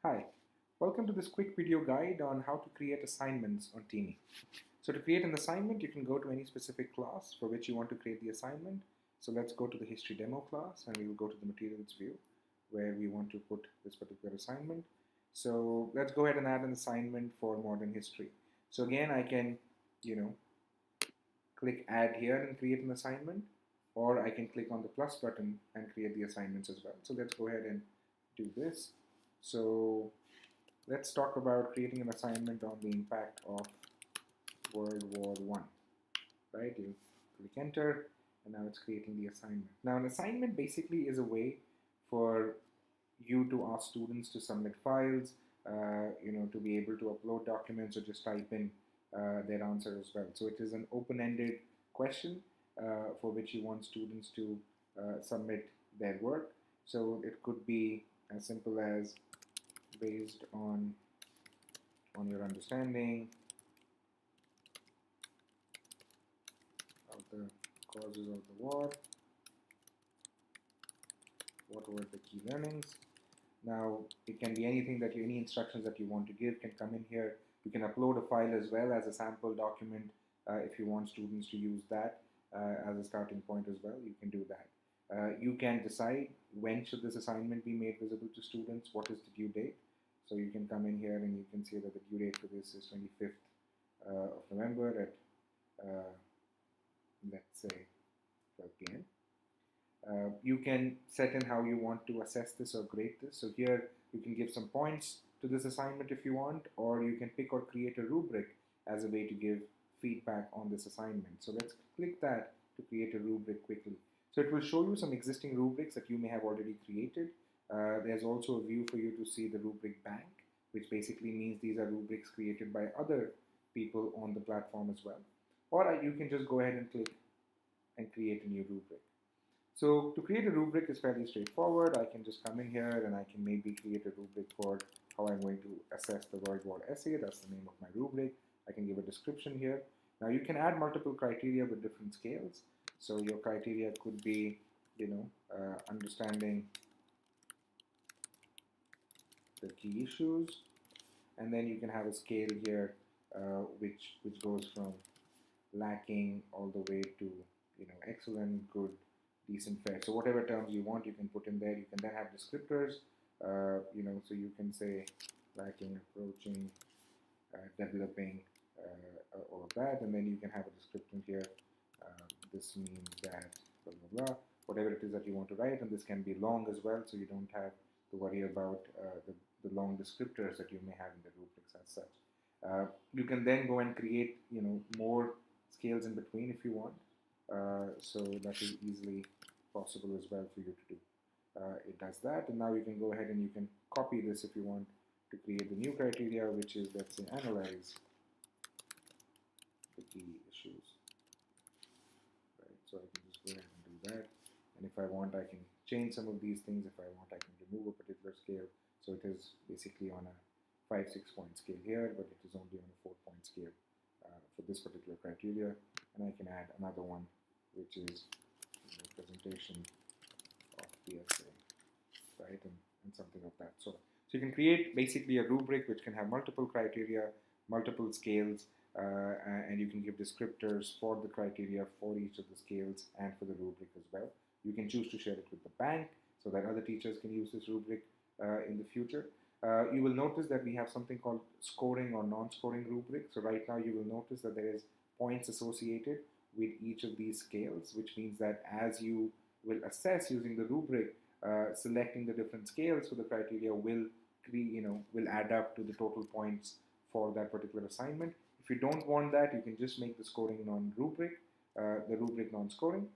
Hi, welcome to this quick video guide on how to create assignments on Teamie. So to create an assignment, you can go to any specific class for which you want to create the assignment. So let's go to the history demo class and we will go to the materials view where we want to put this particular assignment. So let's go ahead and add an assignment for modern history. So again, I can, click add here and create an assignment, or I can click on the plus button and create the assignments as well. So let's go ahead and do this. So let's talk about creating an assignment on the impact of World War I. Right? You click enter, and now it's creating the assignment. Now, an assignment basically is a way for you to ask students to submit files, to be able to upload documents or just type in their answer as well. So it is an open-ended question for which you want students to submit their work. So it could be as simple as based on your understanding of the causes of the war, what were the key learnings. Now it can be anything that any instructions that you want to give can come in here. You can upload a file as well as a sample document if you want students to use that as a starting point as well. You can do that. You can decide when should this assignment be made visible to students, what is the due date. So you can come in here and you can see that the due date for this is 25th of November at let's say 12 p.m. You can set in how you want to assess this or grade this. So here you can give some points to this assignment if you want, or you can pick or create a rubric as a way to give feedback on this assignment. So let's click that to create a rubric quickly. So it will show you some existing rubrics that you may have already created. There's also a view for you to see the rubric bank, which basically means these are rubrics created by other people on the platform as well. Or you can just go ahead and click and create a new rubric. So to create a rubric is fairly straightforward. I can just come in here and I can maybe create a rubric for how I'm going to assess the World War essay. That's the name of my rubric. I can give a description here. Now you can add multiple criteria with different scales. So your criteria could be, understanding the key issues, and then you can have a scale here which goes from lacking all the way to excellent, good, decent, fair. So whatever terms you want, you can put in there. You can then have descriptors. So you can say lacking, approaching, developing, all of that, and then you can have a description here. This means that blah blah blah, whatever it is that you want to write, and this can be long as well, so you don't have to worry about the long descriptors that you may have in the rubrics as such. You can then go and create more scales in between if you want. So that is easily possible as well for you to do. It does that, and now you can go ahead and you can copy this if you want to create the new criteria, which is, let's say, analyze the key issues. Right, so I can just go ahead and do that, and if I want, I can change some of these things. If I want, I can remove a particular scale. So it is basically on a 5-6 point scale here, but it is only on a 4-point scale for this particular criteria. And I can add another one, which is presentation of the essay, right, and something of that sort. So you can create basically a rubric which can have multiple criteria, multiple scales, and you can give descriptors for the criteria for each of the scales and for the rubric as well. You can choose to share it with the bank so that other teachers can use this rubric in the future. You will notice that we have something called scoring or non-scoring rubric. So right now you will notice that there is points associated with each of these scales, which means that as you will assess using the rubric, selecting the different scales for the criteria will add up to the total points for that particular assignment. If you don't want that, you can just make the scoring non-rubric, the rubric non-scoring,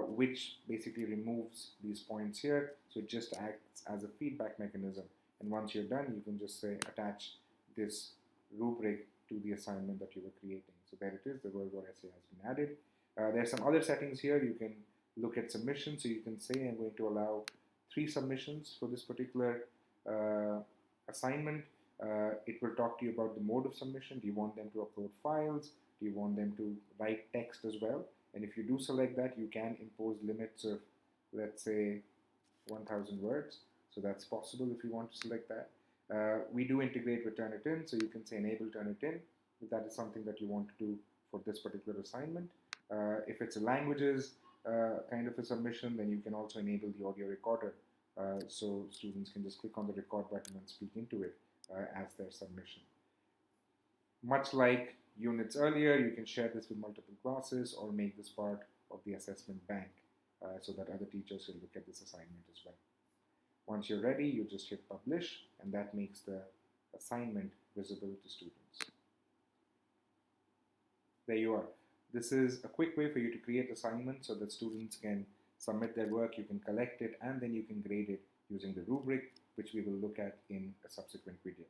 which basically removes these points here. So it just acts as a feedback mechanism. And once you're done, you can just say attach this rubric to the assignment that you were creating. So there it is, the World War essay has been added. There's some other settings here. You can look at submissions. So you can say I'm going to allow 3 submissions for this particular assignment. It will talk to you about the mode of submission. Do you want them to upload files? Do you want them to write text as well? And if you do select that, you can impose limits of, let's say, 1,000 words. So that's possible if you want to select that. We do integrate with Turnitin, so you can say enable Turnitin if that is something that you want to do for this particular assignment. If it's a languages kind of a submission, then you can also enable the audio recorder, so students can just click on the record button and speak into it as their submission. Much like units earlier, you can share this with multiple classes or make this part of the assessment bank so that other teachers will look at this assignment as well. Once you're ready, you just hit publish, and that makes the assignment visible to students. There you are. This is a quick way for you to create assignments so that students can submit their work, you can collect it, and then you can grade it using the rubric, which we will look at in a subsequent video.